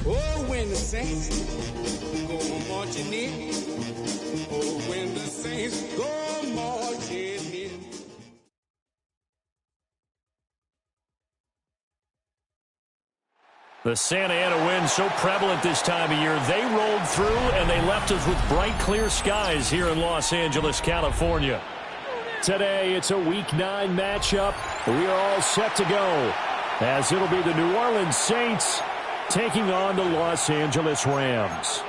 Oh, when the saints go marching in. Oh, when the saints go marching in. The Santa Ana wind so prevalent this time of year. They rolled through and they left us with bright, clear skies here in Los Angeles, California. Today, it's a Week 9 matchup. We are all set to go, as it'll be the New Orleans Saints taking on the Los Angeles Rams.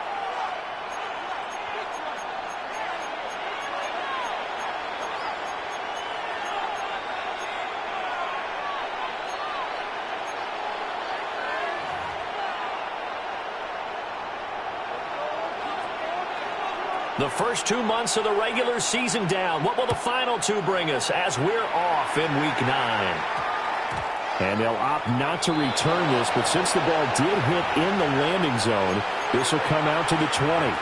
The first 2 months of the regular season down. What will the final 2 bring us as we're off in Week 9? And they'll opt not to return this, but since the ball did hit in the landing zone, this will come out to the 20.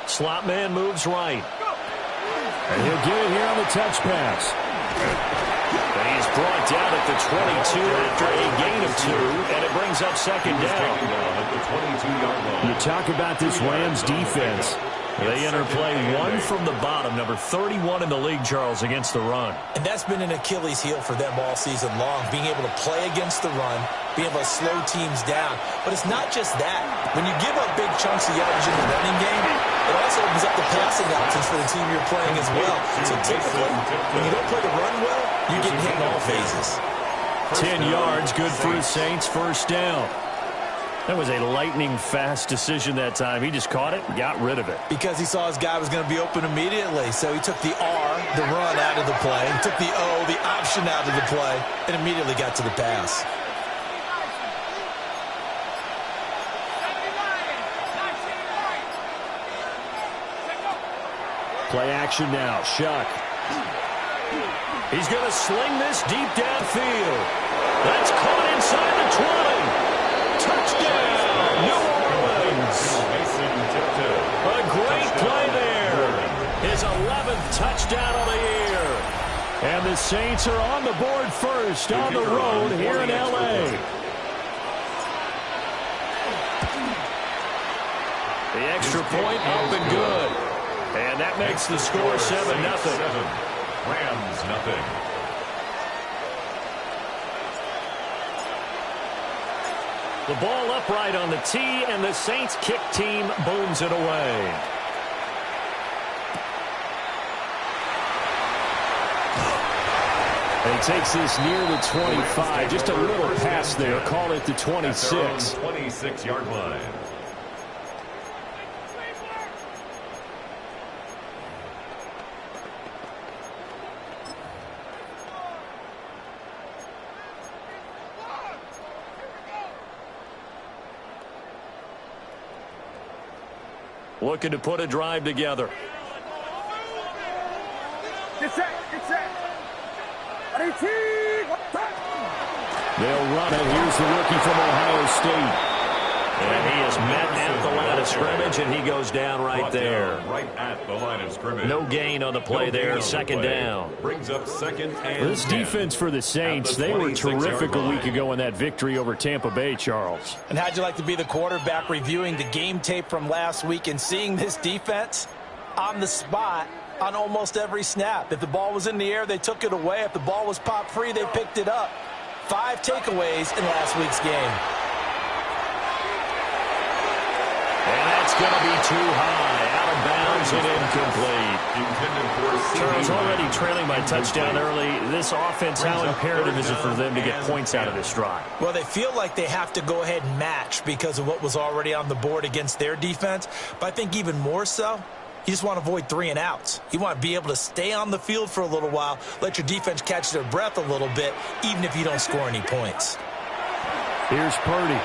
Slot man moves right. And he'll get it here on the touch pass. And he's brought down at the 22 after a gain of 2, and it brings up second down. You talk about this Rams defense. They enter play 1 from the bottom, number 31 in the league, Charles, against the run. And that's been an Achilles heel for them all season long, being able to play against the run, being able to slow teams down. But it's not just that. When you give up big chunks of yardage in the running game, it also opens up the passing options for the team you're playing as well. So typically, when you don't play the run well, you get hit in all phases. 10 yards, good for the Saints, first down. That was a lightning-fast decision that time. He just caught it and got rid of it. Because he saw his guy was going to be open immediately. So he took the R, the run, out of the play. He took the O, the option, out of the play, and immediately got to the pass. Play action now. Shuck. He's going to sling this deep downfield. That's caught inside the 20. Touchdown, New Orleans. A great play there. His 11th touchdown of the year. And the Saints are on the board first on the road here in L.A. The extra point up and good. And that makes the score 7-0. Rams nothing. The ball upright on the tee, and the Saints kick team booms it away. And he takes this near the 25. Just a little pass there. Call it the 26. 26-yard line. Looking to put a drive together. Get set. They'll run it. Here's the rookie from Ohio State. And he is met at the line of scrimmage, and he goes down right there. Right at the line of scrimmage. No gain on the play there. Second down. Brings up second and This defense for the Saints, they were terrific a week ago in that victory over Tampa Bay, Charles. And how'd you like to be the quarterback reviewing the game tape from last week and seeing this defense on the spot on almost every snap? If the ball was in the air, they took it away. If the ball was popped free, they picked it up. 5 takeaways in last week's game. And that's going to be too high. Out of bounds and incomplete. Charles, already trailing by touchdown early. This offense, how imperative is it for them to get points out of this drive? Well, they feel like they have to go ahead and match because of what was already on the board against their defense. But I think even more so, you just want to avoid 3 and outs. You want to be able to stay on the field for a little while, let your defense catch their breath a little bit, even if you don't score any points. Here's Purdy.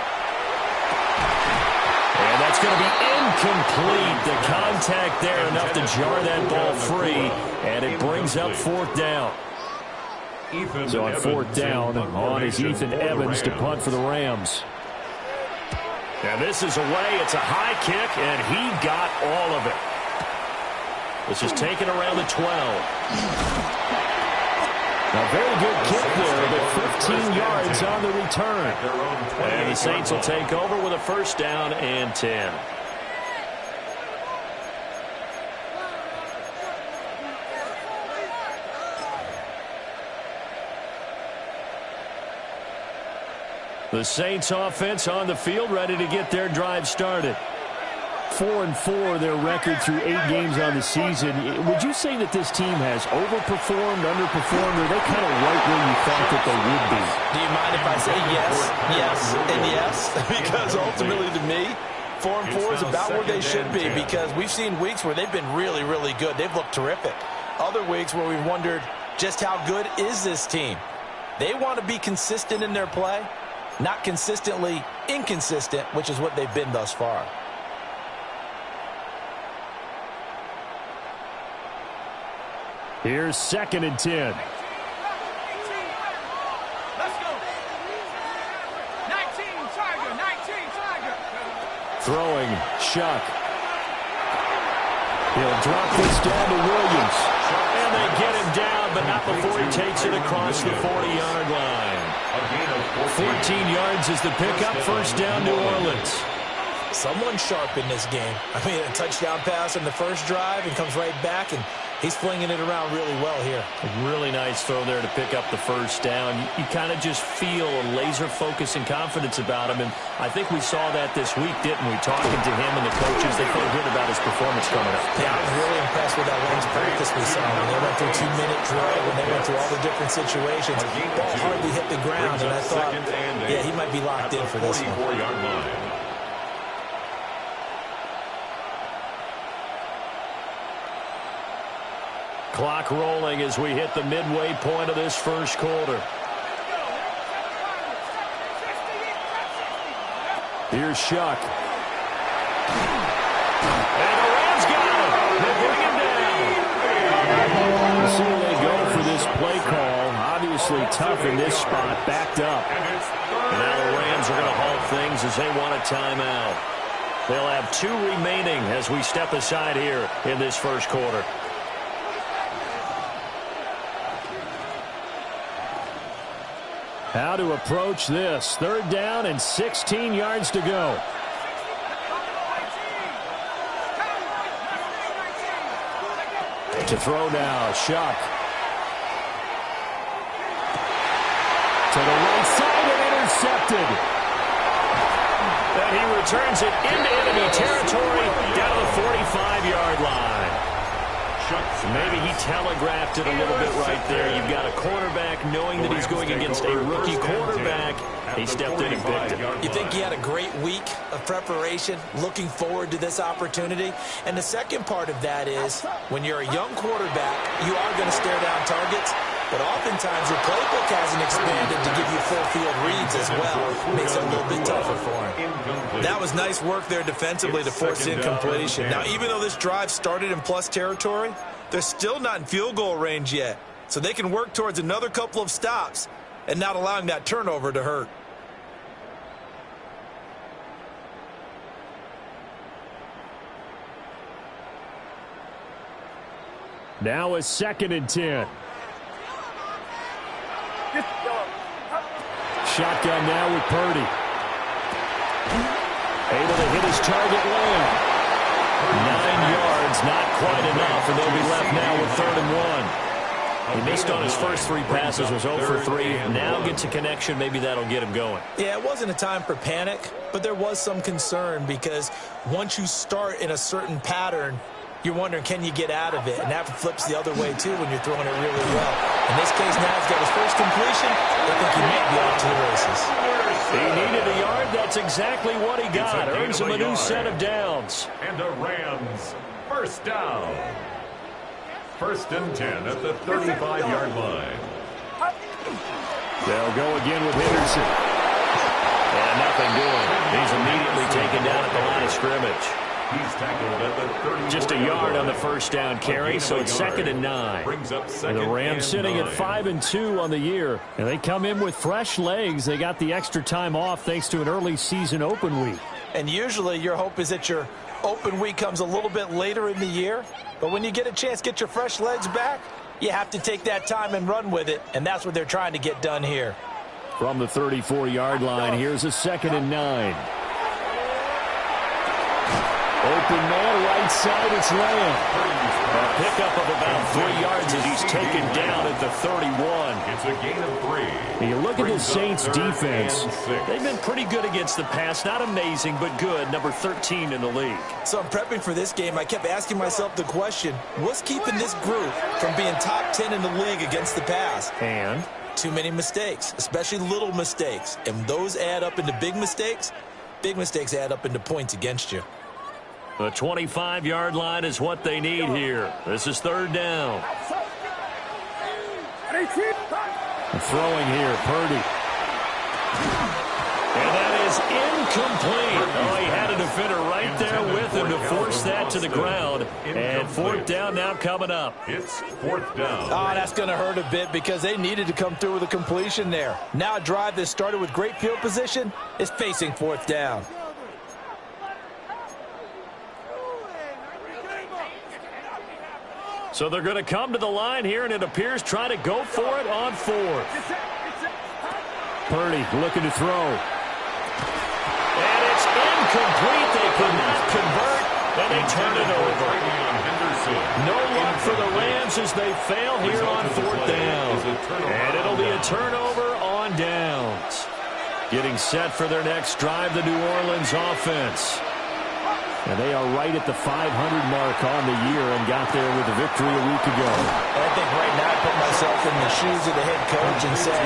And that's going to be incomplete. The contact there enough to jar that ball free, and it brings up fourth down. So on fourth down, on is Ethan Evans to punt for the Rams. And this is away. It's a high kick, and he got all of it. This is taken around the 12. A very good kick there, but 15 yards on the return. And the Saints will take over with a first down and 10. The Saints offense on the field, ready to get their drive started. 4-4 their record through 8 games on the season. Would you say that this team has overperformed, underperformed, or are they kind of right where you thought that they would be? Do you mind if I say yes, yes, and yes? Because ultimately to me, 4-4 is about where they should be, because we've seen weeks where they've been really, really good. They've looked terrific. Other weeks where we've wondered just how good is this team. They want to be consistent in their play, not consistently inconsistent, which is what they've been thus far. Here's 2nd and 10. Let's go. 19 Tiger. Throwing, Shuck. He'll drop this down to Williams. And they get him down, but not before he takes it across the 40-yard line. 14 yards is the pickup, first down New Orleans. Someone sharp in this game. I mean, a touchdown pass on the first drive and comes right back, and he's flinging it around really well here. A really nice throw there to pick up the first down. You kind of just feel a laser focus and confidence about him, and I think we saw that this week, didn't we? Talking to him and the coaches, they felt good about his performance coming up. Yeah, I was really impressed with that Wings practice we saw. When they went through 2-minute drill, when they went through all the different situations, ball hardly hit the ground, and I thought, yeah, he might be locked in for this one. Clock rolling as we hit the midway point of this first quarter. Here's Shuck. And the Rams got him. They bring him down. We'll see where they go for this play call. Obviously tough in this spot, backed up. And now the Rams are going to halt things as they want a timeout. They'll have 2 remaining as we step aside here in this first quarter. How to approach this. 3rd down and 16 yards to go. To throw now, Shuck. To the right side and intercepted. And he returns it into enemy territory down to the 45-yard line. Maybe he telegraphed it a little bit right there. You've got a quarterback knowing that he's going against a rookie quarterback. He stepped in and picked it. You think he had a great week of preparation, looking forward to this opportunity? And the second part of that is, when you're a young quarterback, you are going to stare down targets, but oftentimes your playbook hasn't expanded to give you full field reads as well. Makes it a little bit tougher for him. That was nice work there defensively to force incompletion. Now, even though this drive started in plus territory, they're still not in field goal range yet. So they can work towards another couple of stops and not allowing that turnover to hurt. Now is 2nd and 10. Shotgun now with Purdy. Able to hit his target Lamb. 9 yards, not quite enough, and they'll be left now with 3rd and 1. He missed on his first 3 passes, was 0 for 3. Now gets a connection. Maybe that'll get him going. Yeah, it wasn't a time for panic, but there was some concern because once you start in a certain pattern, you're wondering, can you get out of it? And that flips the other way, too, when you're throwing it really well. In this case, now he's got his first completion. I think he might be off to the races. He needed a yard. That's exactly what he got. Earns him a new set of downs. And the Rams, first down. 1st and 10 at the 35-yard line. They'll go again with Henderson. And nothing doing. He's immediately down at the line of scrimmage. He's tackled at the 30. Just a yard on the first down carry, so it's 2nd and 9. Brings up And the Rams sitting at 5 5-2 on the year. And they come in with fresh legs. They got the extra time off thanks to an early season open week. And usually your hope is that your open week comes a little bit later in the year. But when you get a chance to get your fresh legs back, you have to take that time and run with it. And that's what they're trying to get done here. From the 34-yard line, here's a 2nd and 9. Open man, right side, it's Lamb. A pickup of about 3 yards as he's taken down at the 31. It's a gain of 3. You look at the Saints defense. They've been pretty good against the pass. Not amazing, but good. Number 13 in the league. So I'm prepping for this game. I kept asking myself the question, what's keeping this group from being top 10 in the league against the pass? And too many mistakes, especially little mistakes. And those add up into big mistakes. Big mistakes add up into points against you. the 25-yard line is what they need here. This is 3rd down. Throwing here, Purdy. And that is incomplete. Oh, he had a defender right there with him to force that to the ground. And 4th down now coming up. It's 4th down. Oh, that's going to hurt a bit because they needed to come through with a completion there. Now a drive that started with great field position is facing 4th down. So they're going to come to the line here, and it appears trying to go for it on 4th. Purdy looking to throw. And it's incomplete. They could not convert, and they turn it over. No luck for the Rams as they fail here on 4th down. And it'll be a turnover on downs. Getting set for their next drive, the New Orleans offense. And they are right at the 500 mark on the year and got there with a victory a week ago. I think right now I put myself in the shoes of the head coach and say,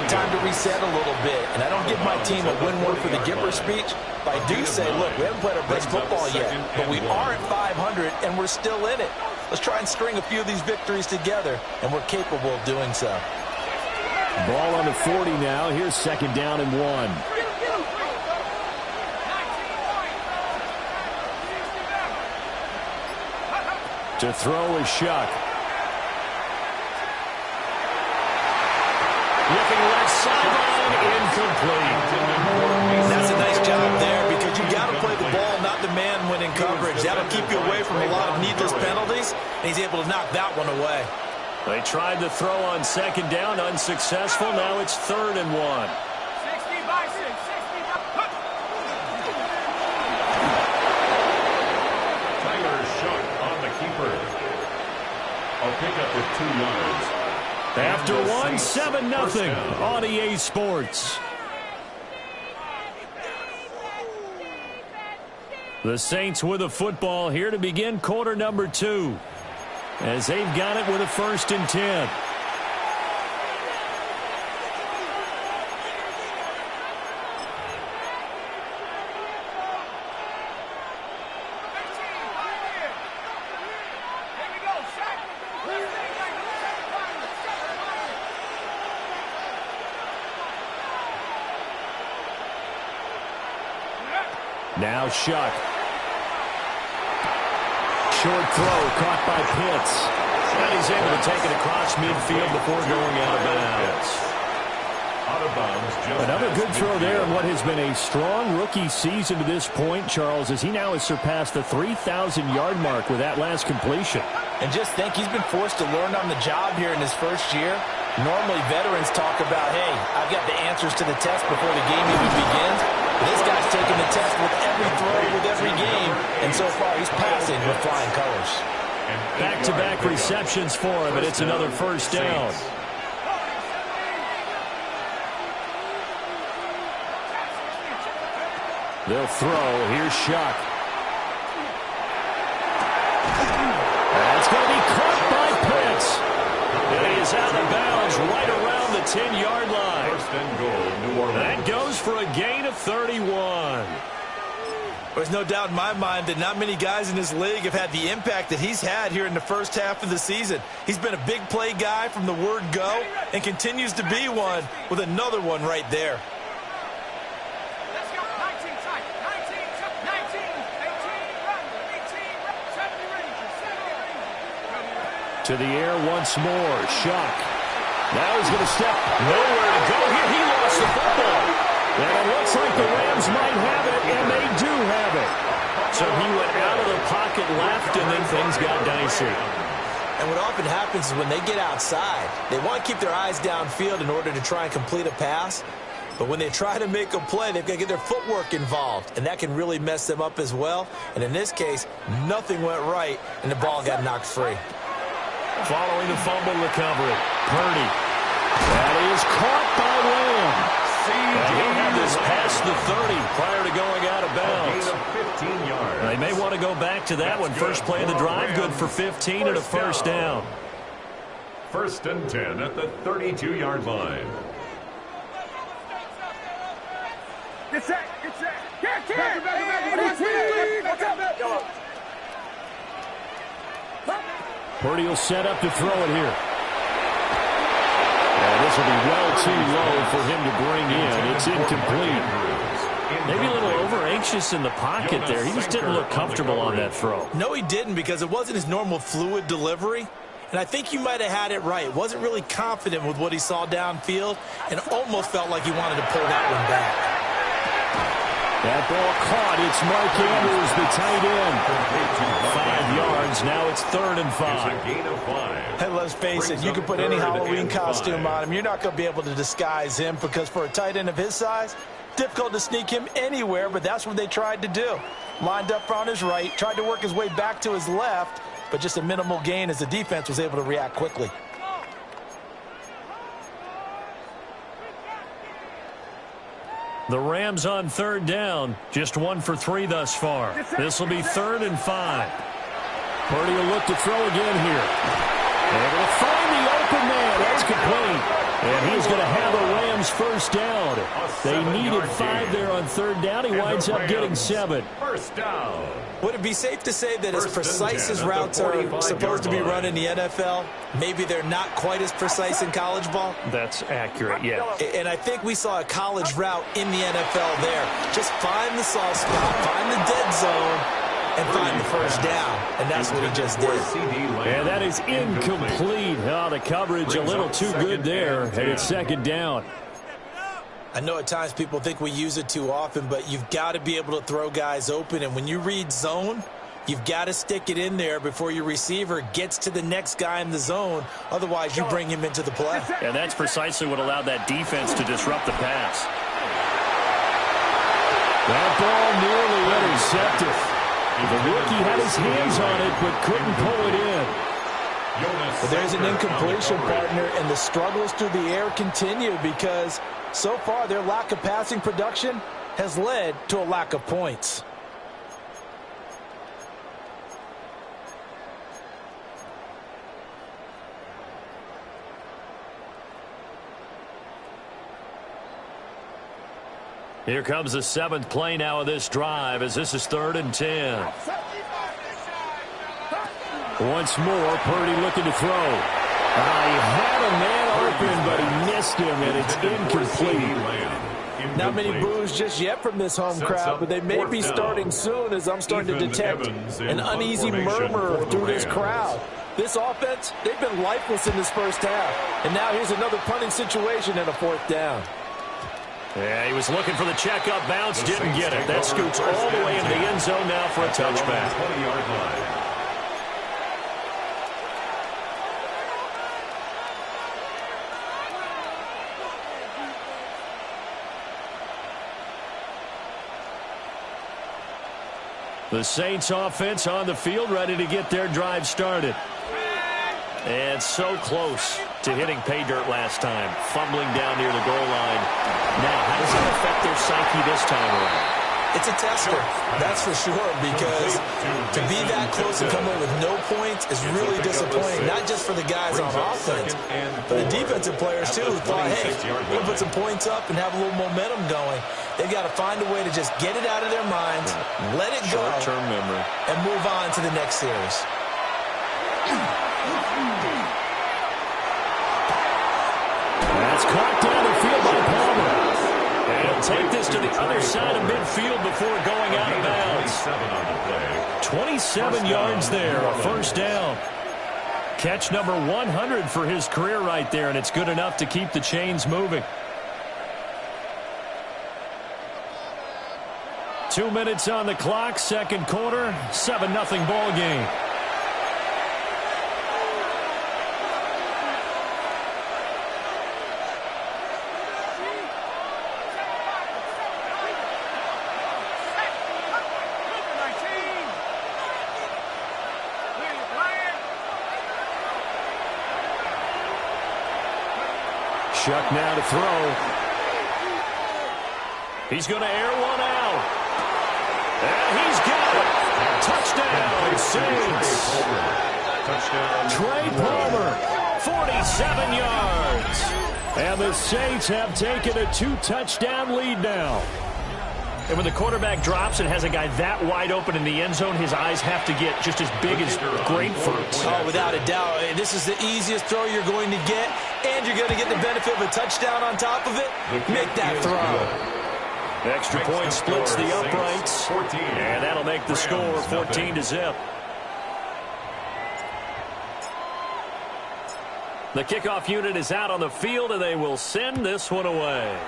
time to reset a little bit. And I don't give my team a win one for the Gipper speech, but I do say, look, we haven't played our best football yet, but we are at 500 and we're still in it. Let's try and string a few of these victories together, and we're capable of doing so. Ball on the 40 now. Here's 2nd down and 1. To throw is Shuck. Looking left sideline, incomplete. That's a nice job there because you got to play the ball, not the man when in coverage. That'll keep you away from a lot of needless penalties, and he's able to knock that one away. They tried to throw on 2nd down, unsuccessful. Now it's 3rd and 1. Pick up with 2 yards. After 1, 7-0 on EA Sports. The Saints with a football here to begin quarter number 2. As they've got it with a 1st and 10. Now Shuck. Short throw caught by Pitts. And he's able to take it across midfield before going out of bounds. Another good throw there in what has been a strong rookie season to this point, Charles, as he now has surpassed the 3,000-yard mark with that last completion. And just think, he's been forced to learn on the job here in his first year. Normally, veterans talk about, hey, I've got the answers to the test before the game even begins. This guy's taking the test with every throw, with every game, and so far he's passing with flying colors. Back-to-back receptions for him, and it's another 1st down. They'll throw. Here's Shuck. That's going to be caught by Pitts. And he is out of bounds right around the 10-yard line. 1st and goal, New Orleans. That goes for a gain of 31. There's no doubt in my mind that not many guys in this league have had the impact that he's had here in the first half of the season. He's been a big play guy from the word go and continues to be one with another one right there. Let's go. 19, 19. To the air once more. Shuck. Now he's going to step nowhere to go here. He lost the football. And it looks like the Rams might have it, and they do have it. So he went out of the pocket left, and then things got dicey. And what often happens is when they get outside, they want to keep their eyes downfield in order to try and complete a pass. But when they try to make a play, they've got to get their footwork involved, and that can really mess them up as well. And in this case, nothing went right, and the ball got knocked free. Following the fumble recovery, Purdy. That is caught by Lamb. And he had this past the 30 prior to going out of bounds. 15 yards. They may want to go back to that one. First play of the drive, good for 15 and a first down. First and 10 at the 32-yard line. Get set. Back. Purdy will set up to throw it here. And this will be well too low for him to bring in. It's incomplete. Maybe a little over-anxious in the pocket there. He just didn't look comfortable on that throw. No, he didn't, because it wasn't his normal fluid delivery. And I think you might have had it right. Wasn't really confident with what he saw downfield and almost felt like he wanted to pull that one back. That ball caught. It's Mark Andrews, the tight end. 5 yards. Now it's 3rd and 5. Gain of 5. Hey, let's face it, you can put any Halloween costume on him. You're not going to be able to disguise him, because for a tight end of his size, difficult to sneak him anywhere, but that's what they tried to do. Lined up on his right, tried to work his way back to his left, but just a minimal gain as the defense was able to react quickly. The Rams on 3rd down. Just 1 for 3 thus far. This will be 3rd and 5. Purdy will look to throw again here. Able to find the open man. That's complete. And he's going to have a Rams first down. They needed 5 there on 3rd down. He winds up getting 7. First down. Would it be safe to say that as precise as routes are supposed to be run in the NFL, maybe they're not quite as precise in college ball? That's accurate, yeah. And I think we saw a college route in the NFL there. Just find the soft spot, find the dead zone, and find the first down. And that's what he just did. And that is incomplete. Oh, the coverage a little too good there. And it's 2nd down. I know at times people think we use it too often, but you've got to be able to throw guys open. And when you read zone, you've got to stick it in there before your receiver gets to the next guy in the zone. Otherwise, you bring him into the play. And that's precisely what allowed that defense to disrupt the pass. That ball nearly intercepted. The rookie had his hands on it, but couldn't pull it in. But there's an incompletion, partner, and the struggles through the air continue, because so far their lack of passing production has led to a lack of points. Here comes the 7th play now of this drive, as this is 3rd and 10. Once more, Purdy looking to throw. He had a man open, but he missed him, and it's incomplete. Not many boos just yet from this home crowd, but they may be starting soon, as I'm starting to detect an uneasy murmur through this crowd. This offense, they've been lifeless in this first half. And now here's another punting situation and a 4th down. Yeah, he was looking for the check-up bounce, didn't get it. That scoots all the way into the end zone now for a touchback. 20-yard line. The Saints offense on the field, ready to get their drive started. And so close to hitting pay dirt last time, fumbling down near the goal line. Now, how does it affect their psyche this time around? It's a tester, that's for sure, because to be that close and come away with no points is really disappointing, not just for the guys on offense, but the defensive players too, who thought, hey, we'll put some points up and have a little momentum going. They've got to find a way to just get it out of their minds, let it go, short-term memory, and move on to the next series. That's caught down the field by Palmer. And he'll take this to the other side of midfield before going out of bounds. 27 yards there, a first down. Catch number 100 for his career right there, and it's good enough to keep the chains moving. 2 minutes on the clock, second quarter, 7-0 ball game. Shuck now to throw. He's going to air one out. And he's got it. Touchdown, Saints. Touchdown. Trey Palmer, 47 yards. And the Saints have taken a 2-touchdown lead now. And when the quarterback drops and has a guy that wide open in the end zone, his eyes have to get just as big as grapefruits. Oh, without a doubt. This is the easiest throw you're going to get, and you're going to get the benefit of a touchdown on top of it. Make that throw. Extra point splits the uprights, and that'll make the score 14-0. The kickoff unit is out on the field, and they will send this one away.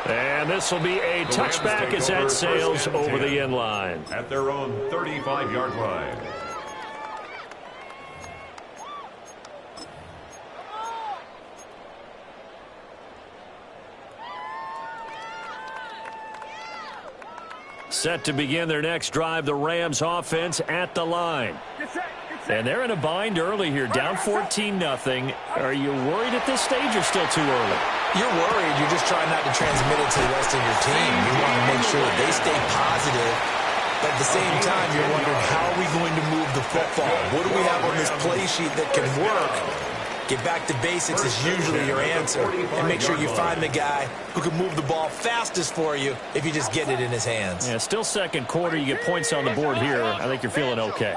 And this will be a touchback as that sails over the end line. At their own 35-yard line. Set to begin their next drive, the Rams offense at the line. And they're in a bind early here, down 14-0. Are you worried at this stage or still too early? You're worried. You're just trying not to transmit it to the rest of your team. You want to make sure that they stay positive. But at the same time, you're wondering, how are we going to move the football? What do we have on this play sheet that can work? Get back to basics is usually your answer. And make sure you find the guy who can move the ball fastest for you if you just get it in his hands. Yeah, still second quarter. You get points on the board here. I think you're feeling okay.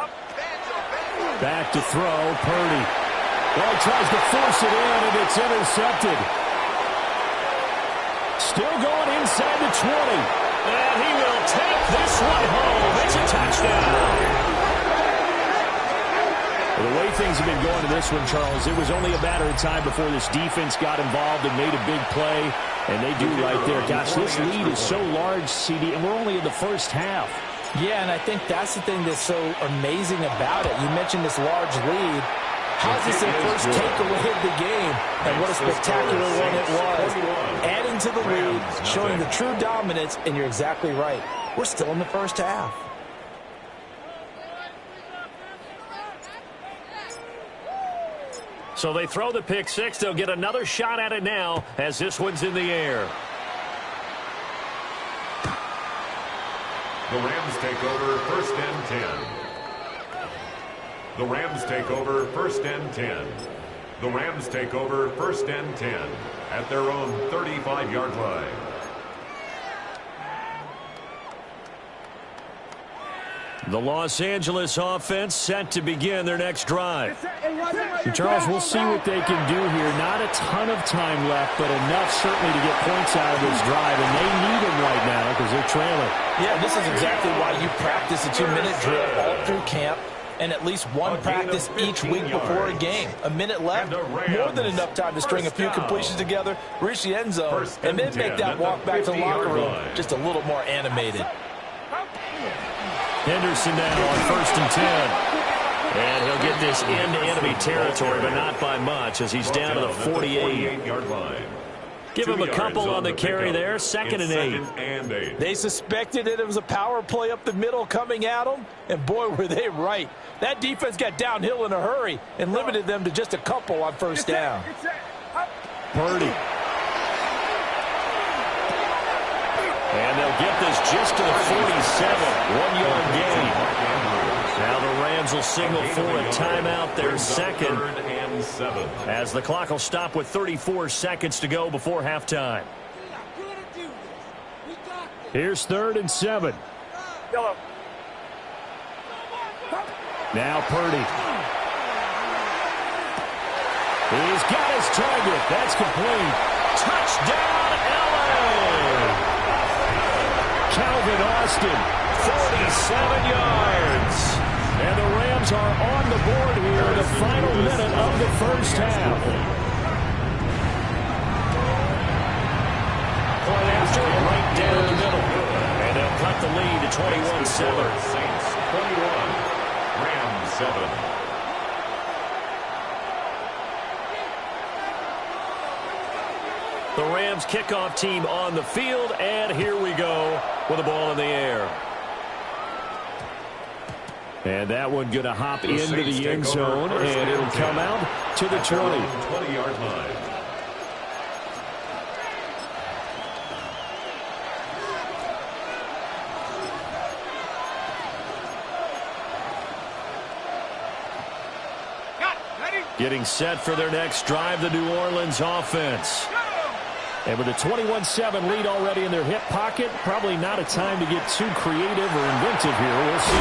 Back to throw, Purdy. Well, he tries to force it in, and it's intercepted. Still going inside the 20. And he will take this one home. It's a touchdown. Well, the way things have been going to this one, Charles, it was only a matter of time before this defense got involved and made a big play. And they do right there. Gosh, this lead is so large, CD, and we're only in the first half. Yeah, and I think that's the thing that's so amazing about it. You mentioned this large lead. How's this their first takeaway of the game? And what a spectacular one it was. Adding to the lead, showing the true dominance, and you're exactly right. We're still in the first half. So they throw the pick six. They'll get another shot at it now as this one's in the air. The Rams take over first and 10. The Rams take over first and 10. The Rams take over first and 10 at their own 35-yard line. The Los Angeles offense set to begin their next drive. And Charles, we'll see what they can do here. Not a ton of time left, but enough certainly to get points out of this drive, and they need them right now because they're trailing. Yeah, this is exactly why you practice a 2-minute drill all through camp, and at least one practice each week before a game. A minute left, more than enough time to string a few completions together, reach the end zone, and then make that walk back to the locker room just a little more animated. Henderson now on first and 10. And he'll get this into enemy territory, but not by much as he's down to the 48-yard line. Give him a couple on the carry there, second and 8. They suspected it was a power play up the middle coming at them, and boy, were they right. That defense got downhill in a hurry and limited them to just a couple on first down. Purdy. And they'll get this just to the 47, 1-yard gain. Now the Rams will signal for a timeout, their second, as the clock will stop with 34 seconds to go before halftime. Here's 3rd and 7. Now Purdy. He's got his target. That's complete. Touchdown, LA! Calvin Austin, 47 yards. And the Rams are on the board here in the final minute of the first half. Point after, right down the middle. And they'll cut the lead to 21-7. Saints 21, Rams 7. The Rams kickoff team on the field, and here we go with the ball in the air. And that one going to hop into the end zone, and it'll come out to the 20. 20-yard line. Getting set for their next drive, the New Orleans offense. And with a 21-7 lead already in their hip pocket, probably not a time to get too creative or inventive here. We'll see.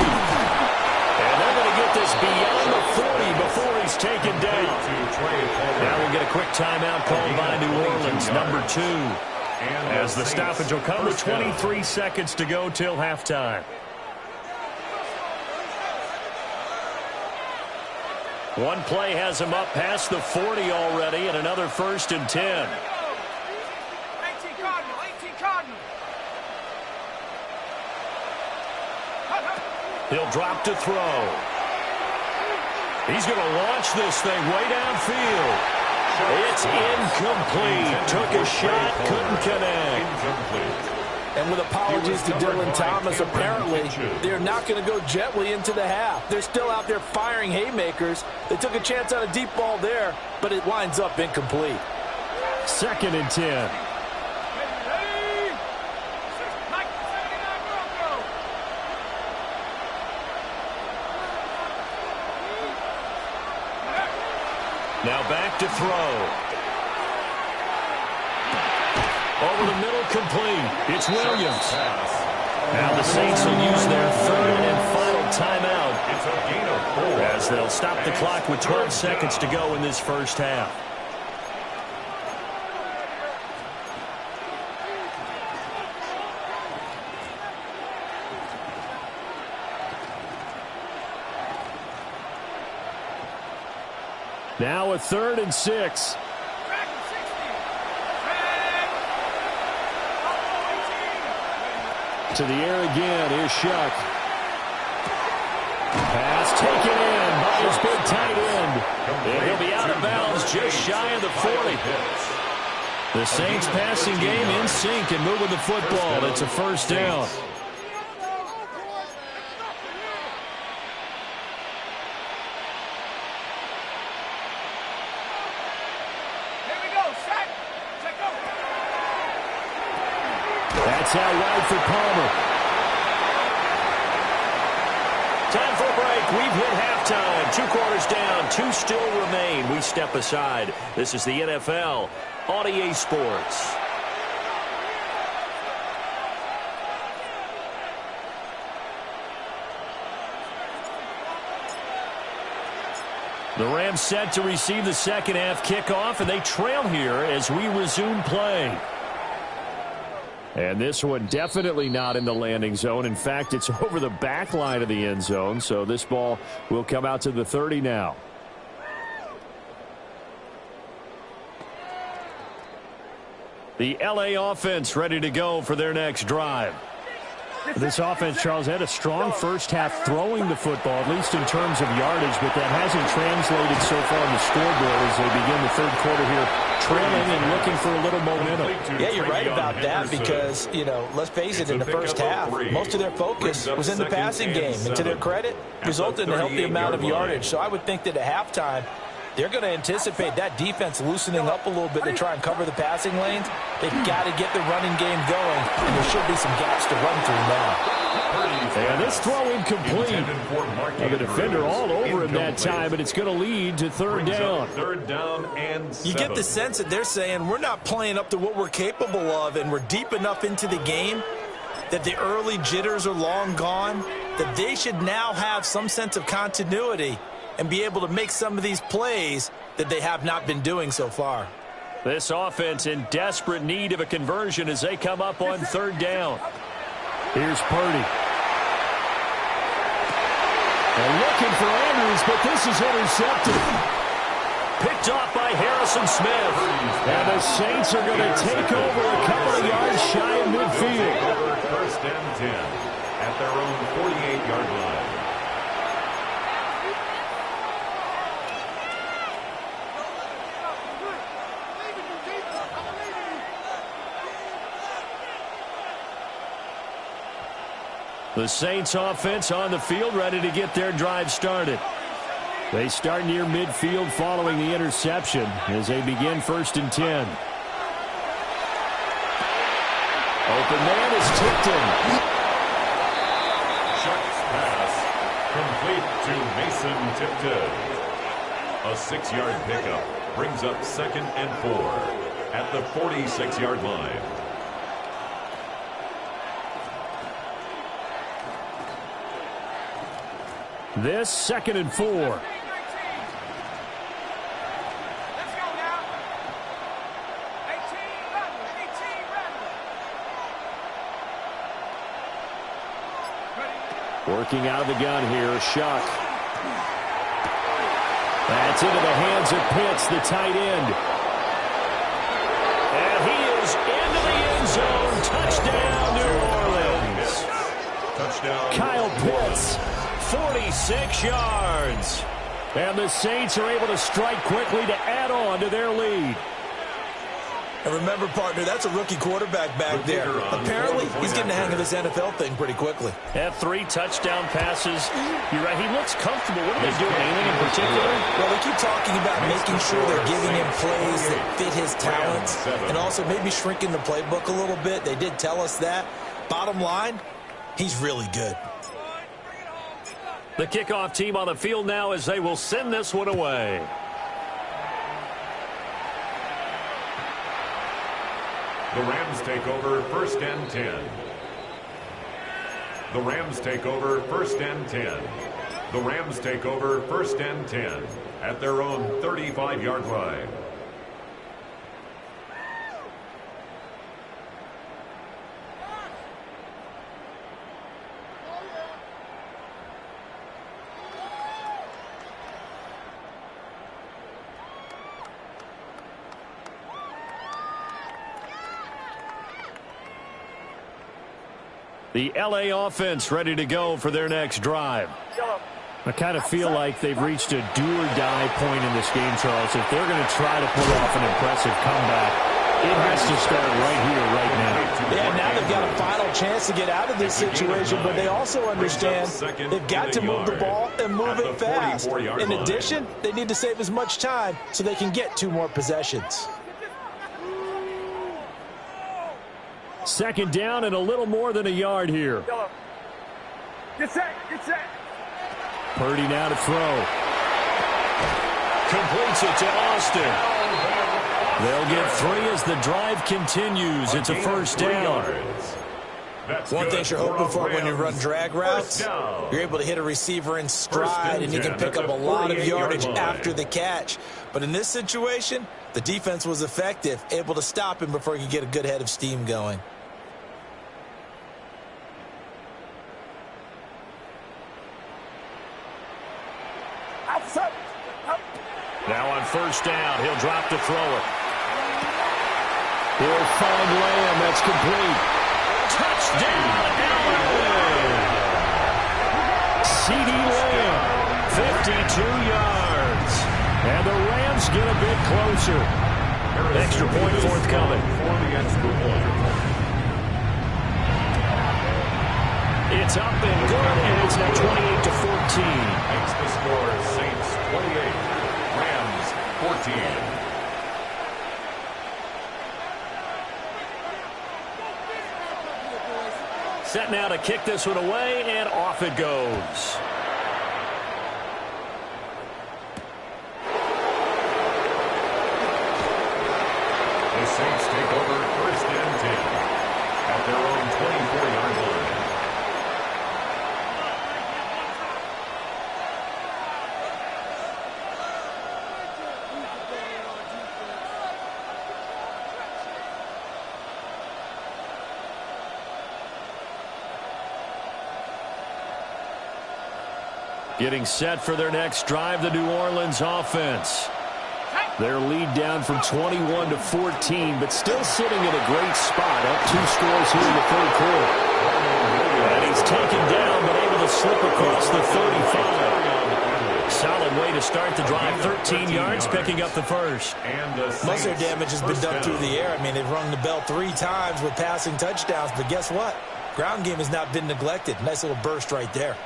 And they're going to get this beyond the 40 before he's taken down. Now we'll get a quick timeout called by New Orleans, number 2. As the stoppage will come with 23 seconds to go till halftime. One play has him up past the 40 already, and another 1st and 10. 18 Cardinal. He'll drop to throw. He's going to launch this thing way downfield. It's incomplete. Took a shot, couldn't connect. Incomplete. And with apologies to Dylan Thomas, apparently they're not going to go gently into the half. They're still out there firing haymakers. They took a chance on a deep ball there, but it winds up incomplete. 2nd and 10. Now back to throw. Over the middle, complete. It's Williams. Now the Saints will use their 3rd and final timeout. It's a gain of 4. As they'll stop the clock with 12 seconds to go in this first half. Now a 3rd and 6. To the air again. Here's Shuck. Pass taken in by his big tight end. And he'll be out of bounds just shy of the 40. The Saints passing game in sync and moving the football. It's a 1st down. That's out wide for Palmer. Time for a break. We've hit halftime. 2 quarters down. 2 still remain. We step aside. This is the NFL on EA Sports. The Rams set to receive the second half kickoff, and they trail here as we resume play. And this one definitely not in the landing zone. In fact, it's over the back line of the end zone. So this ball will come out to the 30 now. The LA offense ready to go for their next drive. This offense, Charles, had a strong first half throwing the football, at least in terms of yardage, but that hasn't translated so far on the scoreboard as they begin the 3rd quarter here, trailing and looking for a little momentum. Yeah, you're right about that because, you know, let's face it, in the first half, most of their focus was in the passing game. And to their credit, resulted in a healthy amount of yardage. So I would think that at halftime, they're going to anticipate that defense loosening up a little bit to try and cover the passing lanes. They've got to get the running game going, and there should be some gaps to run through now. And this throw incomplete. Now the defender all over him that time, but it's going to lead to 3rd down. 3rd down and 7. You get the sense that they're saying we're not playing up to what we're capable of, and we're deep enough into the game that the early jitters are long gone, that they should now have some sense of continuity and be able to make some of these plays that they have not been doing so far. This offense in desperate need of a conversion as they come up on 3rd down. Here's Purdy. And look looking for Andrews, but this is intercepted. Picked off by Harrison Smith. And the Saints are going to take over a couple of yards shy of midfield. First and 10 at their own 48-yard line. The Saints offense on the field, ready to get their drive started. They start near midfield following the interception as they begin 1st and 10. Open man is tipped in. Chuck's pass complete to Mason Tipton. A 6-yard pickup brings up 2nd and 4 at the 46-yard line. This 2nd and 4. Let's go now. 18, run. Working out of the gun here, Shuck. That's into the hands of Pitts, the tight end. And he is into the end zone. Touchdown, New Orleans. Touchdown. Kyle Pitts, 46 yards. And the Saints are able to strike quickly to add on to their lead. And remember, partner, that's a rookie quarterback back there. Apparently, he's getting the hang of this NFL thing pretty quickly. Had 3 touchdown passes. You're right, he looks comfortable. What are they doing? Anything in particular? Well, they keep talking about making sure they're giving him plays that fit his talents and also maybe shrinking the playbook a little bit. They did tell us that. Bottom line, he's really good. The kickoff team on the field now as they will send this one away. The Rams take over 1st and 10. The Rams take over 1st and 10. The Rams take over 1st and 10 at their own 35-yard line. The LA offense ready to go for their next drive. I kind of feel like they've reached a do-or-die point in this game, Charles. If they're going to try to pull off an impressive comeback, it has to start right here, right now. Yeah, now they've got a final chance to get out of this situation, but they also understand they've got to move the ball and move it fast. In addition, they need to save as much time so they can get 2 more possessions. 2nd down and a little more than a yard here. Get set, get set. Purdy now to throw. Completes it to Austin. They'll get 3 as the drive continues. It's a 1st down. One thing you're hoping for when you run drag routes, you're able to hit a receiver in stride and you can pick up a lot of yardage after the catch. But in this situation, the defense was effective, able to stop him before he could get a good head of steam going. Now on 1st down, he'll drop to throw it. He'll find Lamb. That's complete. Touchdown, Allen! CeeDee Lamb, 52 yards. And the Rams get a bit closer. Extra point forthcoming. It's up and good, and it's now 28-14. Makes the score Saints 28, Rams 14. Set now to kick this one away, and off it goes. The Saints take over 1st and 10 at their own 24-yard line. Getting set for their next drive, the New Orleans offense. Their lead down from 21 to 14, but still sitting in a great spot, up 2 scores here in the third quarter. And he's taken down, but able to slip across the 35. Solid way to start the drive, 13 yards, picking up the first. Most of their damage has been done through the air. I mean, they've rung the bell 3 times with passing touchdowns, but guess what? Ground game has not been neglected. Nice little burst right there.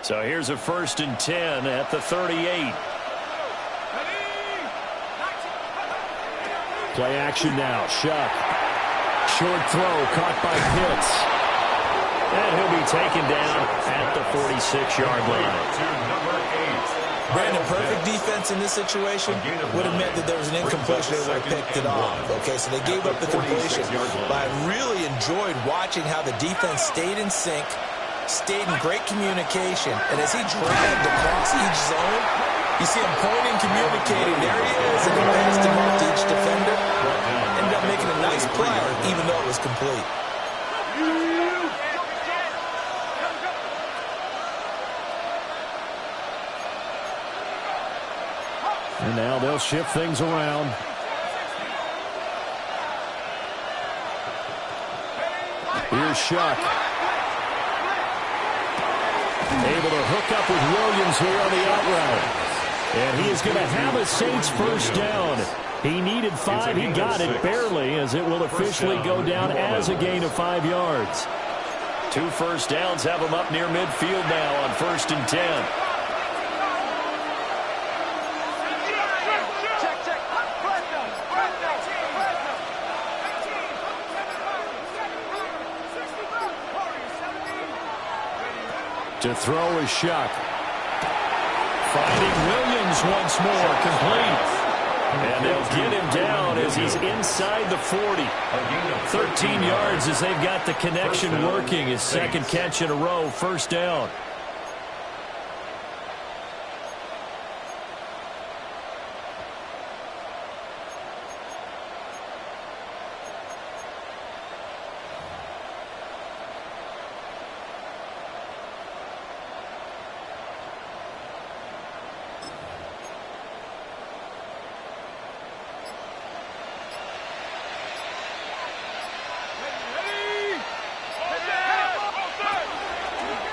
So here's a 1st and 10 at the 38. Play action now. Shuck. Short throw caught by Pitts. And he'll be taken down at the 46-yard line. Brandon, perfect defense in this situation would have meant that there was an incompletion. They would have picked it off. Okay, so they gave up the completion. But I really enjoyed watching how the defense stayed in sync, stayed in great communication, and as he dragged across each zone, you see him pointing, communicating. There he is, and he passed him off to each defender. Ended up making a nice play, even though it was complete. And now they'll shift things around. Here's Shuck. Able to hook up with Williams here on the out route. And he is going to have a Saints first down. He needed 5. He got it barely, as it will officially go down as a gain of 5 yards. 2 first downs have him up near midfield now on 1st and 10. To throw is Shuck. Finding Williams once more, complete. And they'll get him down as he's inside the 40. 13 yards as they've got the connection working. His second catch in a row, first down.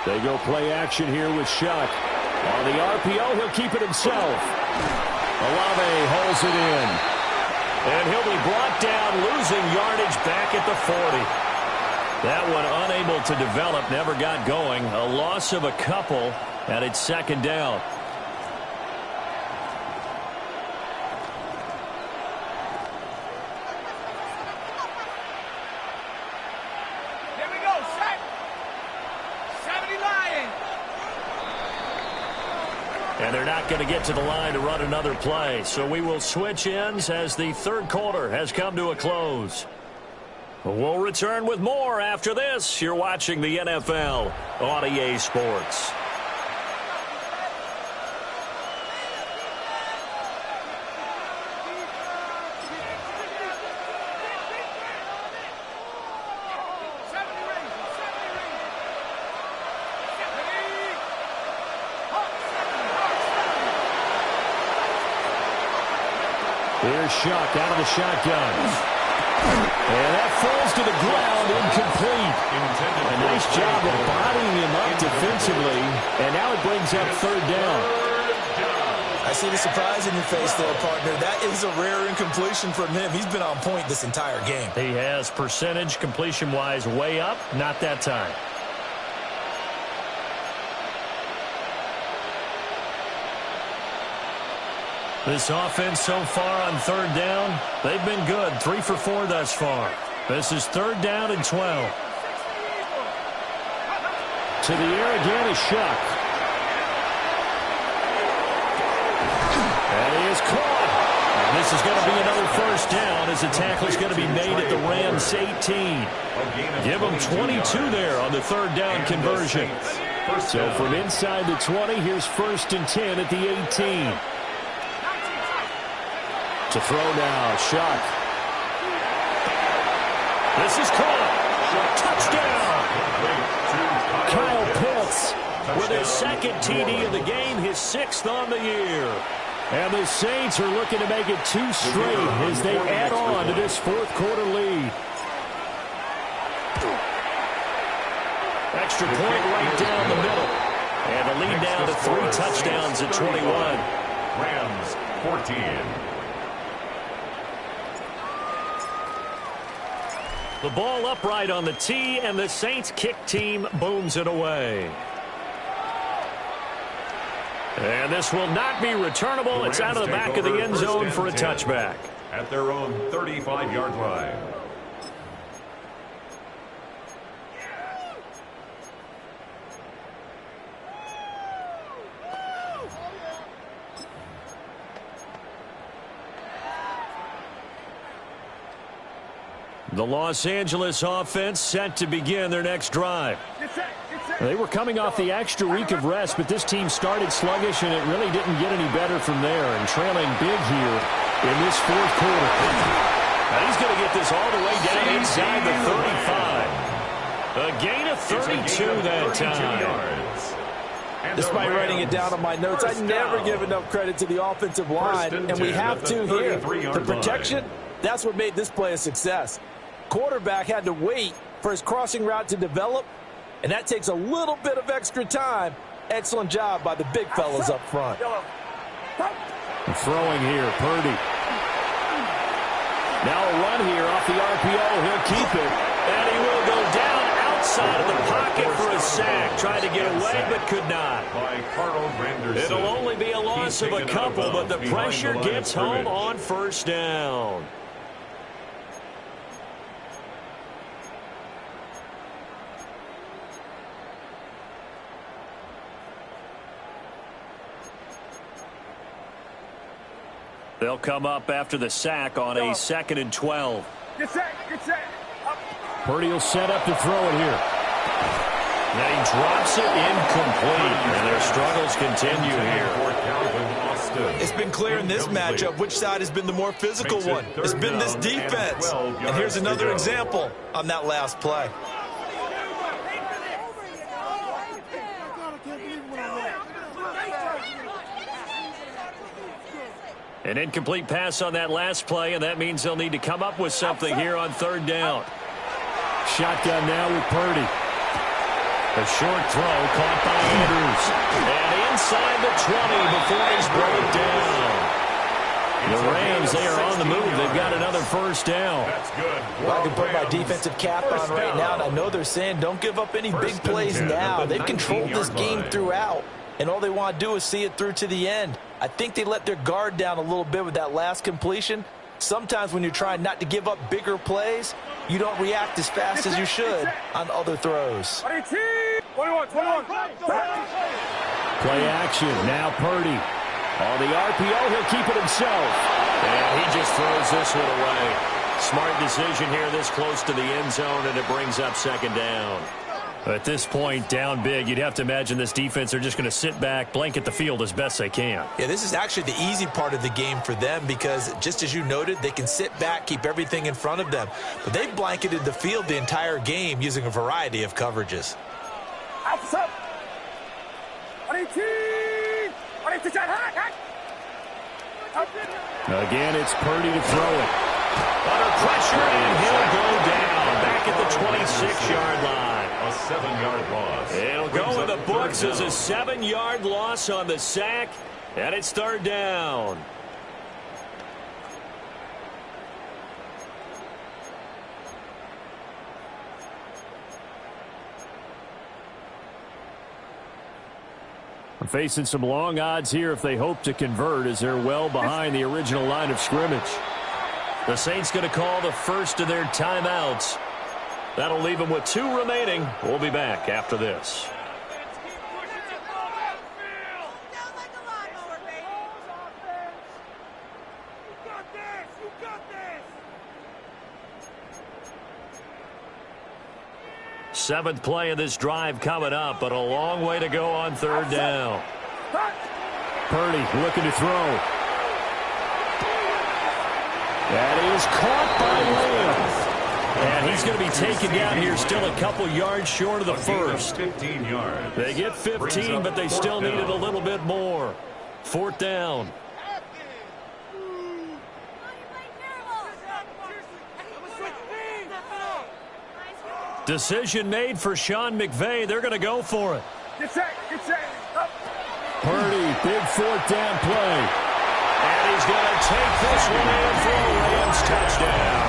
They go play action here with Shuck. On the RPO, he'll keep it himself. Olave holds it in. And he'll be brought down, losing yardage back at the 40. That one unable to develop, never got going. A loss of a couple, and it's second down. And they're not going to get to the line to run another play. So we will switch ends as the third quarter has come to a close. We'll return with more after this. You're watching the NFL on EA Sports. Here's Shuck out of the shotgun. And that falls to the ground, incomplete. A nice job of bodying him up defensively. And now it brings up third down. I see the surprise in your face there, partner. That is a rare incompletion from him. He's been on point this entire game. He has percentage completion-wise way up. Not that time. This offense so far on third down, they've been good. 3 for 4 thus far. This is third down and 12. To the air again is Shuck. And he is caught. And this is going to be another first down as the tackle is going to be made at the Rams 18. Give them 22 there on the third down conversion. So from inside the 20, here's 1st and 10 at the 18. To throw now, Shuck. This is caught. Touchdown. Kyle Pitts with his second TD of the game, his 6th on the year. And the Saints are looking to make it 2 straight as they add on to this 4th quarter lead. Extra point right down the middle. And the lead down to 3 touchdowns at 21. Rams 14. The ball upright on the tee, and the Saints kick team booms it away. And this will not be returnable. It's out of the back of the end zone for a touchback. At their own 35-yard line. The Los Angeles offense set to begin their next drive. They were coming off the extra week of rest, but this team started sluggish, and it really didn't get any better from there. And trailing big here in this 4th quarter. Now he's going to get this all the way down inside the 35. A gain of 32 that time. Despite writing it down on my notes, I never give enough credit to the offensive line, and we have to here. The protection, that's what made this play a success. Quarterback had to wait for his crossing route to develop, and that takes a little bit of extra time. Excellent job by the big fellas up front. Throwing here, Purdy. Now a run here off the RPO. He'll keep it, and he will go down outside of the pocket for a sack. Tried to get away, but could not. It'll only be a loss of a couple, but the pressure gets home on 1st down. They'll come up after the sack on a 2nd and 12. Get set. Purdy will set up to throw it here. Then he drops it incomplete, and their struggles continue here. It's been clear in this matchup which side has been the more physical one. It's been this defense. And here's another example on that last play. An incomplete pass on that last play, and that means they'll need to come up with something here on 3rd down. Shotgun now with Purdy. A short throw caught by Andrews. And inside the 20 before he's brought down. The Rams, they are on the move. They've got another 1st down. Well, I can put my defensive cap on right now, and I know they're saying don't give up any big plays now. They've controlled this game throughout, and all they want to do is see it through to the end. I think they let their guard down a little bit with that last completion. Sometimes when you're trying not to give up bigger plays, you don't react as fast as you should on other throws. 21. Play action. Now Purdy. On the RPO, he'll keep it himself. And he just throws this one away. Smart decision here this close to the end zone, and it brings up 2nd down. At this point, down big, you'd have to imagine this defense are just going to sit back, blanket the field as best they can. Yeah, this is actually the easy part of the game for them because, just as you noted, they can sit back, keep everything in front of them. But they've blanketed the field the entire game using a variety of coverages. Again, it's Purdy to throw it. Under pressure, and he'll go down back at the 26-yard line. A 7-yard loss. It'll go in the books as a 7-yard loss on the sack, and it's 3rd down. Facing some long odds here if they hope to convert, as they're well behind the original line of scrimmage. The Saints going to call the first of their timeouts. That'll leave them with 2 remaining. We'll be back after this. Seventh play of this drive coming up, but a long way to go on 3rd down. Purdy looking to throw. That is caught by Lamb. And he's going to be taken down here, still a couple yards short of the first. 15 yards. They get 15, but they still needed a little bit more. 4th down. Decision made for Sean McVay. They're going to go for it. Get set. Get set. Up. Purdy, big 4th down play. And he's going to take this one in for a Rams touchdown.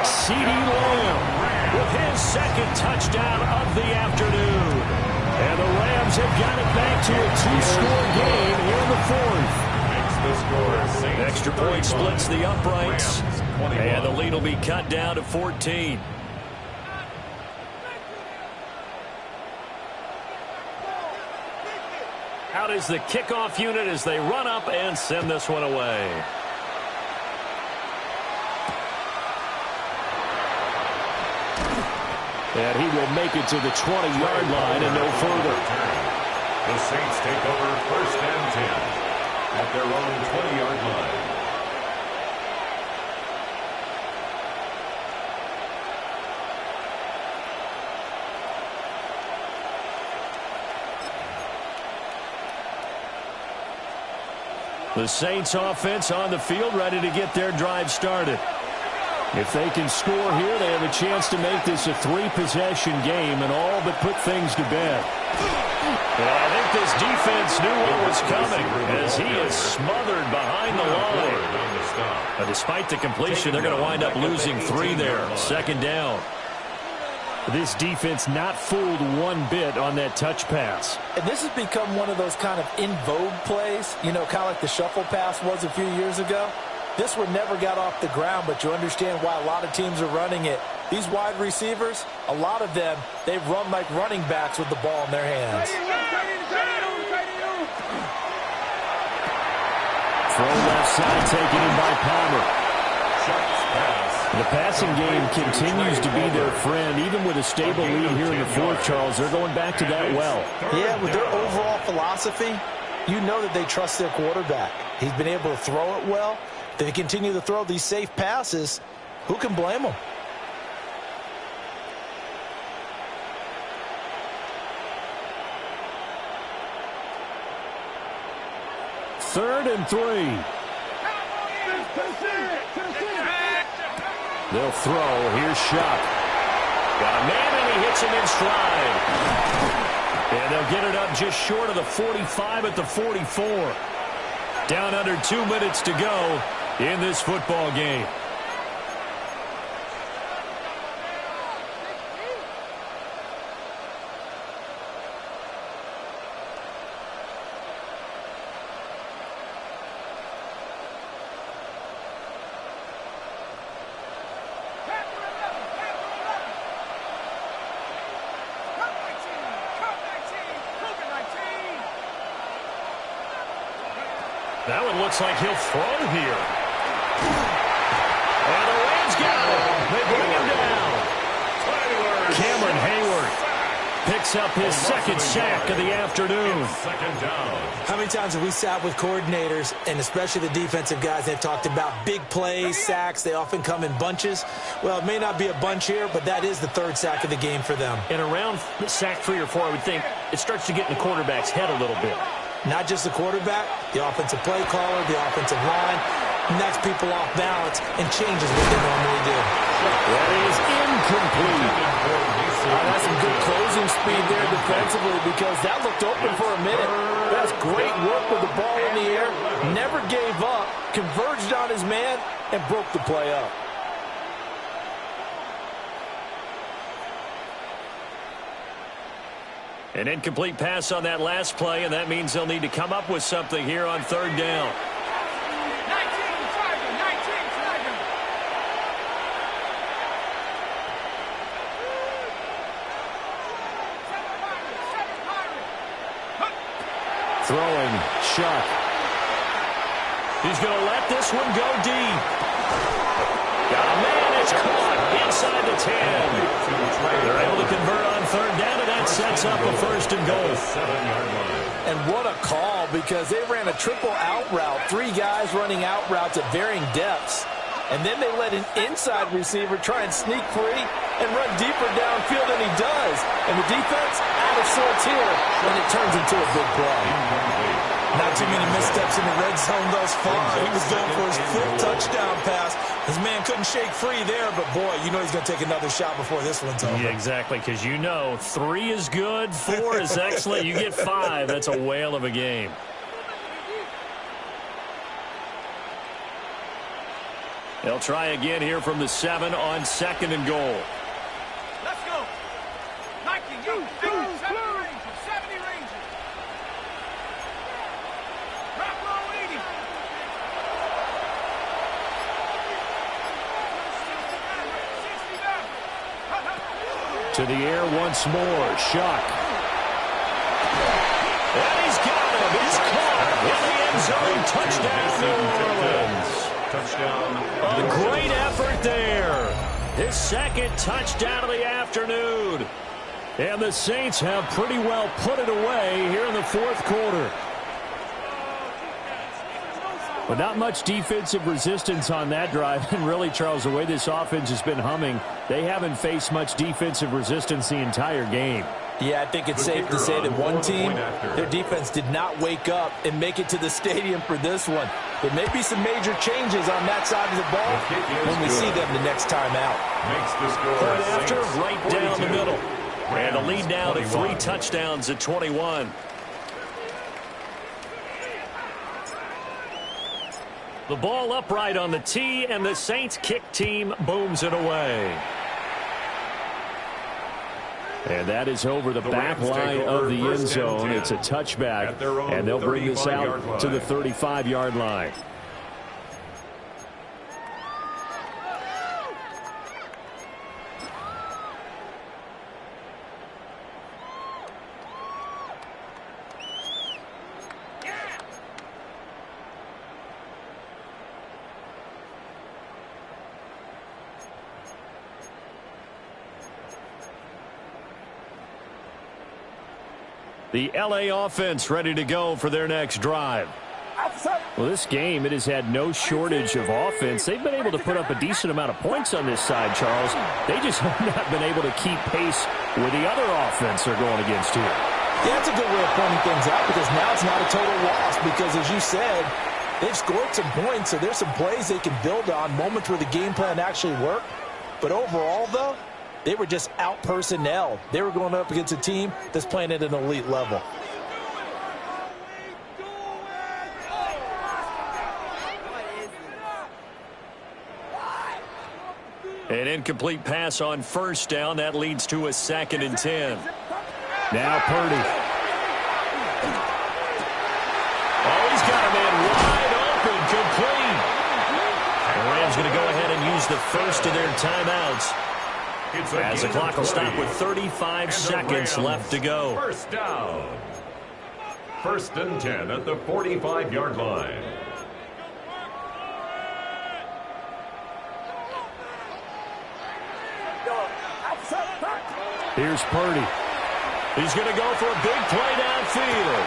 CeeDee Lamb with his 2nd touchdown of the afternoon. And the Rams have got it back to a 2-score game here in the 4th. Extra point splits the uprights. And the lead will be cut down to 14. Out is the kickoff unit as they run up and send this one away. And he will make it to the 20-yard line and no further. The Saints take over 1st and 10 at their own 20-yard line. The Saints offense on the field, ready to get their drive started. If they can score here, they have a chance to make this a 3-possession game and all but put things to bed. And I think this defense knew what was coming as he is smothered behind the line. But despite the completion, they're going to wind up losing 3 there. 2nd down. This defense not fooled one bit on that touch pass. And this has become one of those kind of in vogue plays, you know, kind of like the shuffle pass was a few years ago. This one never got off the ground, but you understand why a lot of teams are running it. These wide receivers, a lot of them, they run like running backs with the ball in their hands. Throw left side taken in by Palmer. The passing game continues to be their friend. Even with a stable lead here in the 4th, Charles, they're going back to that well. Yeah, with their overall philosophy, you know that they trust their quarterback. He's been able to throw it well. They continue to throw these safe passes. Who can blame them? Third and 3. They'll throw. Here's Shuck. Got a man, and he hits him in stride. And they'll get it up just short of the 45 at the 44. Down under 2 minutes to go in this football game. That one looks like he'll throw here. And the Rams got it. They bring him down. Cameron Hayward picks up his 2nd sack of the afternoon. 2nd down. How many times have we sat with coordinators, and especially the defensive guys, they've talked about big plays, sacks. They often come in bunches. Well, it may not be a bunch here, but that is the 3rd sack of the game for them. And around sack 3 or 4, I would think it starts to get in the quarterback's head a little bit. Not just the quarterback, the offensive play caller, the offensive line, knocks people off balance and changes what they normally do. That is incomplete. That's some good closing speed there defensively because that looked open for a minute. That's great work with the ball in the air. Never gave up, converged on his man, and broke the play up. An incomplete pass on that last play, and that means they'll need to come up with something here on 3rd down. Throwing, Shuck. He's going to let this one go deep. Got a man, it's caught inside the 10. They're able to convert on 3rd down, and that sets up a 1st and goal. 7-yard line. And what a call, because they ran a triple out route. 3 guys running out routes at varying depths. And then they let an inside receiver try and sneak free and run deeper downfield than he does. And the defense out of sorts here, and it turns into a big play. Not too many missteps in the red zone thus far. He was going for his fifth touchdown pass. His man couldn't shake free there, but boy, you know he's going to take another shot before this one's over. Yeah, exactly, because you know 3 is good, 4 is excellent. You get 5, that's a whale of a game. They'll try again here from the 7 on 2nd and goal. Let's go. Nike, you 70 Rangers, 70 Rangers. Drop low 80. To the air once more. Shuck. And he's got him. He's caught in the end zone. Touchdown, New Orleans. Touchdown. A great effort there. His 2nd touchdown of the afternoon. And the Saints have pretty well put it away here in the 4th quarter. But not much defensive resistance on that drive. And really, Charles, the way this offense has been humming, they haven't faced much defensive resistance the entire game. Yeah, I think it's safe to say that one team, their defense did not wake up and make it to the stadium for this one. There may be some major changes on that side of the ball when we see them the next time out. Makes the score. Third after, Saints right 42. down the middle. And the lead now to 3 21. touchdowns at 21. The ball upright on the tee, and the Saints kick team booms it away. And that is over the back line of the end zone. It's a touchback, and they'll bring this out to the 35-yard line. The LA offense ready to go for their next drive. Well, this game, it has had no shortage of offense. They've been able to put up a decent amount of points on this side, Charles. They just have not been able to keep pace with the other offense they're going against here. Yeah, that's a good way of pointing things out because now it's not a total loss because, as you said, they've scored some points, so there's some plays they can build on, moments where the game plan actually worked. But overall, though, they were just out-personnel. They were going up against a team that's playing at an elite level. An incomplete pass on first down. That leads to a 2nd and 10. Now Purdy. Oh, he's got a man wide open, complete. The Rams going to go ahead and use the first of their timeouts. As the clock will stop with 35 seconds left to go. First down. 1st and 10 at the 45-yard line. Here's Purdy. He's going to go for a big play downfield.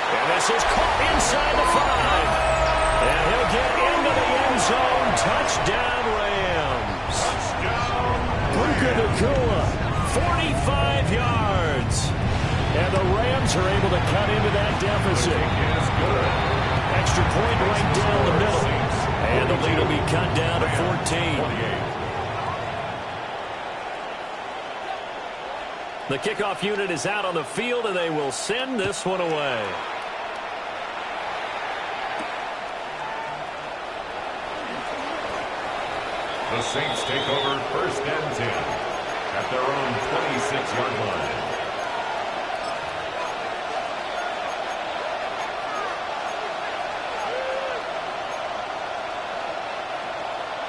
And this is caught inside the 5. And he'll get into the end zone. Touchdown, Rams. Puka Nacua, 45 yards. And the Rams are able to cut into that deficit. Extra point right down the middle. And the lead will be cut down to 14. The kickoff unit is out on the field, and they will send this one away. The Saints take over 1st and 10 at their own 26-yard line.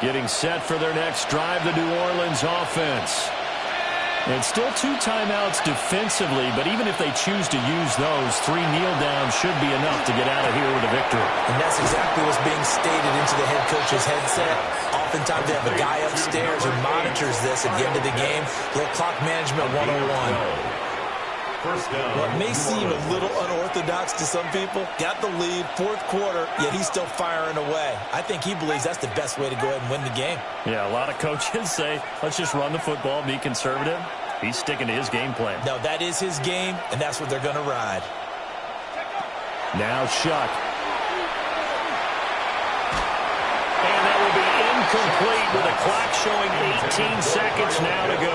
Getting set for their next drive, the New Orleans offense. And still 2 timeouts defensively, but even if they choose to use those, 3 kneel downs should be enough to get out of here with a victory. And that's exactly what's being stated into the head coach's headset. Oftentimes they have a guy upstairs who monitors this at the end of the game. Little clock management 101. First down. Well, it may seem a little unorthodox unorthodox to some people. Got the lead, fourth quarter, yet he's still firing away. I think he believes that's the best way to go ahead and win the game. Yeah, a lot of coaches say, let's just run the football, be conservative. He's sticking to his game plan. No, that is his game, and that's what they're going to ride. Now Shuck. And that will be incomplete with a clock showing 18 seconds now to go.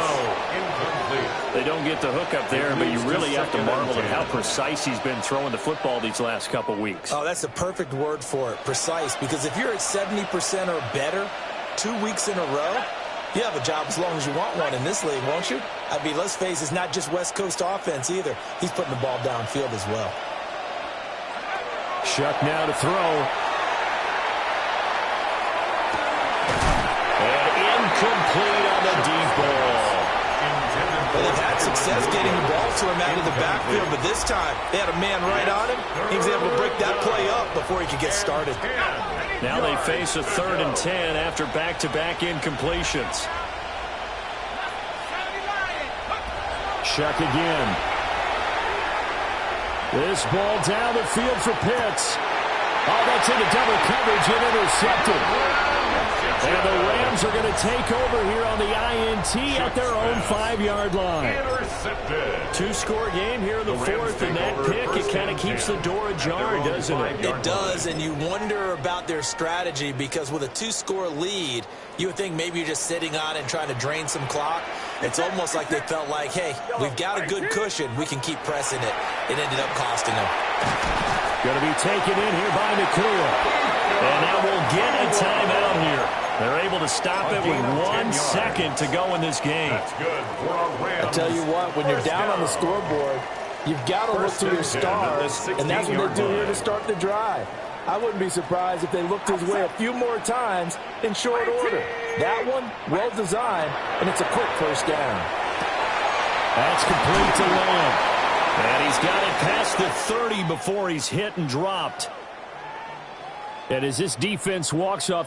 They don't get the hook up there, but you really have to marvel at how precise he's been throwing the football these last couple weeks. Oh, that's the perfect word for it, precise, because if you're at 70% or better 2 weeks in a row, you have a job as long as you want one in this league, won't you? I mean, let's face it, it's not just West Coast offense either. He's putting the ball downfield as well. Shuck now to throw. And incomplete on the deep ball. Well, they've had success getting the ball to him out of the backfield, but this time they had a man right on him. He was able to break that play up before he could get started. Now they face a 3rd and 10 after back-to-back incompletions. Shuck again. This ball down the field for Pitts. Oh, that's into double coverage and intercepted. And the Rams are going to take over here on the INT at their own 5-yard line. Intercepted. 2-score game here in the fourth, and that pick, it kind of keeps the door ajar, doesn't it? It does, and you wonder about their strategy because with a 2-score lead, you would think maybe you're just sitting on it and trying to drain some clock. It's almost like they felt like, hey, we've got a good cushion. We can keep pressing it. It ended up costing them. Going to be taken in here by McCool. And now we'll get a timeout here. They're able to stop it with 1 second to go in this game. That's good for a Rams. I tell you what, when you're down on the scoreboard, you've got to look to your stars, and that's what they do here to start the drive. I wouldn't be surprised if they looked his way a few more times in short order. That one, well designed, and it's a quick first down. That's complete to Lamb. And he's got it past the 30 before he's hit and dropped. And as this defense walks off